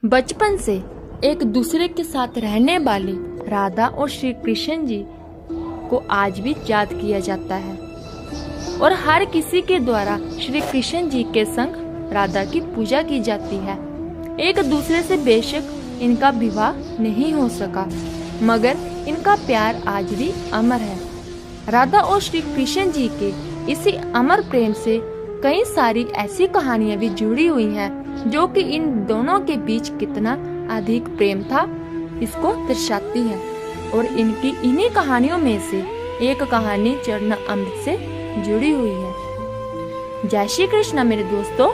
बचपन से एक दूसरे के साथ रहने वाले राधा और श्री कृष्ण जी को आज भी याद किया जाता है और हर किसी के द्वारा श्री कृष्ण जी के संग राधा की पूजा की जाती है। एक दूसरे से बेशक इनका विवाह नहीं हो सका, मगर इनका प्यार आज भी अमर है। राधा और श्री कृष्ण जी के इसी अमर प्रेम से कई सारी ऐसी कहानियां भी जुड़ी हुई हैं, जो कि इन दोनों के बीच कितना अधिक प्रेम था इसको दर्शाती है। और इनकी इन्हीं कहानियों में से एक कहानी चरणामृत से जुड़ी हुई है। जय श्री कृष्ण मेरे दोस्तों।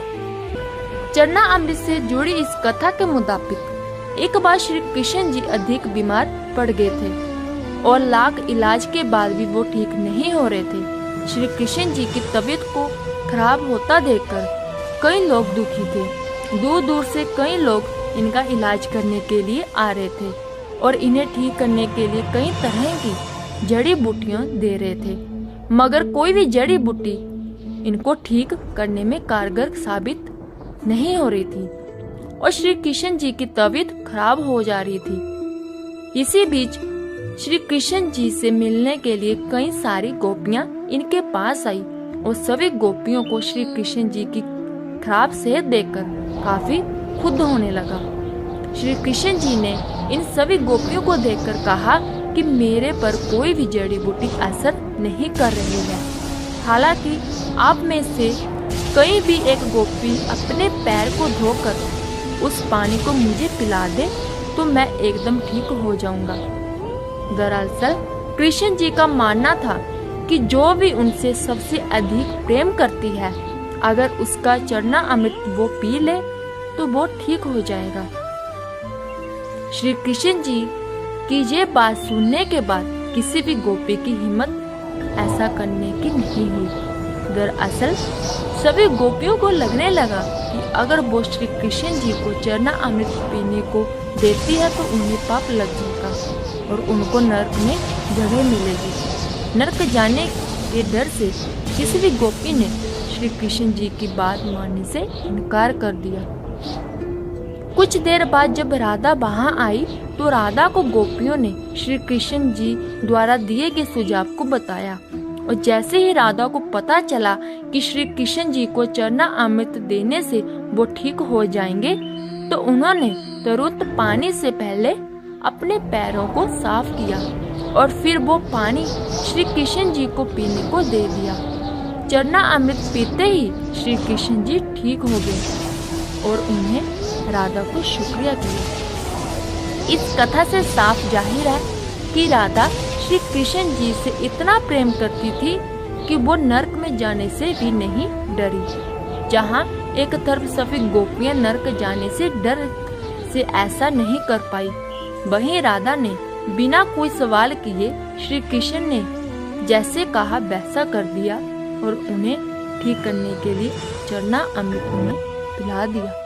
चरणामृत से जुड़ी इस कथा के मुताबिक एक बार श्री कृष्ण जी अधिक बीमार पड़ गए थे और लाख इलाज के बाद भी वो ठीक नहीं हो रहे थे। श्री कृष्ण जी की तबीयत को खराब होता देखकर कई लोग दुखी थे। दूर दूर से कई लोग इनका इलाज करने के लिए आ रहे थे और इन्हें ठीक करने के लिए कई तरह की जड़ी बूटियां दे रहे थे, मगर कोई भी जड़ी बूटी इनको ठीक करने में कारगर साबित नहीं हो रही थी और श्री कृष्ण जी की तबीयत खराब हो जा रही थी। इसी बीच श्री कृष्ण जी से मिलने के लिए कई सारी गोपियां इनके पास आई और सभी गोपियों को श्री कृष्ण जी की खराब सेहत देखकर काफी खुद होने लगा। श्री कृष्ण जी ने इन सभी गोपियों को देखकर कहा कि मेरे पर कोई भी जड़ी बूटी असर नहीं कर रही है। हालांकि आप में से कहीं भी एक गोपी अपने पैर को धोकर उस पानी को मुझे पिला दे तो मैं एकदम ठीक हो जाऊंगा। दरअसल कृष्ण जी का मानना था कि जो भी उनसे सबसे अधिक प्रेम करती है, अगर उसका चरणामृत वो पी ले तो वो ठीक हो जाएगा। श्री कृष्ण जी की ये बात सुनने के बाद किसी भी गोपी की हिम्मत ऐसा करने की नहीं हुई। दरअसल सभी गोपियों को लगने लगा कि अगर वो श्री कृष्ण जी को चरणामृत पीने को देती है तो उन्हें पाप लग जाएगा और उनको नरक में जगह मिलेगी। नरक जाने के डर से किसी भी गोपी ने श्री कृष्ण जी की बात मानने से इनकार कर दिया। कुछ देर बाद जब राधा वहां आई तो राधा को गोपियों ने श्री कृष्ण जी द्वारा दिए गए सुझाव को बताया और जैसे ही राधा को पता चला कि श्री कृष्ण जी को चरणामृत देने से वो ठीक हो जाएंगे, तो उन्होंने तुरंत पानी से पहले अपने पैरों को साफ किया और फिर वो पानी श्री कृष्ण जी को पीने को दे दिया। चरणामृत पीते ही श्री कृष्ण जी ठीक हो गए और उन्हें राधा को शुक्रिया किया। इस कथा से साफ जाहिर है कि राधा श्री कृष्ण जी से इतना प्रेम करती थी कि वो नरक में जाने से भी नहीं डरी। जहाँ एक तरफ सभी गोपियां नरक जाने से डर से ऐसा नहीं कर पाई, वहीं राधा ने बिना कोई सवाल किए श्री कृष्ण ने जैसे कहा वैसा कर दिया और उन्हें ठीक करने के लिए चरणामृत उन्हें पिला दिया।